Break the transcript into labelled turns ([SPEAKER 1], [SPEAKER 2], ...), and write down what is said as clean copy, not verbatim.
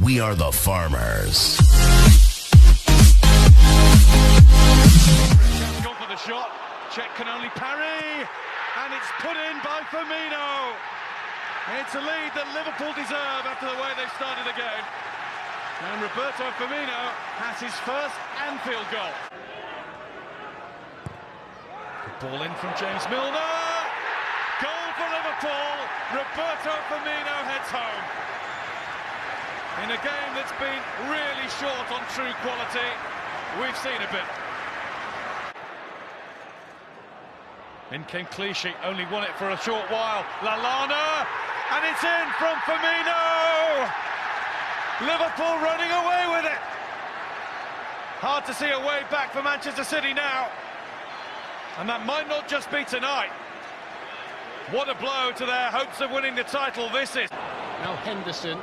[SPEAKER 1] We are the Farmers.
[SPEAKER 2] Gone for the shot. Czech can only parry, and it's put in by Firmino. It's a lead that Liverpool deserve after the way they've started the game. And Roberto Firmino has his first Anfield goal. Good ball in from James Milner. Goal for Liverpool. Roberto Firmino heads home. In a game that's been really short on true quality, we've seen a bit. In came Clichy, only won it for a short while. Lallana, and it's in from Firmino! Liverpool running away with it. Hard to see a way back for Manchester City now. And that might not just be tonight. What a blow to their hopes of winning the title this is.
[SPEAKER 3] Now Henderson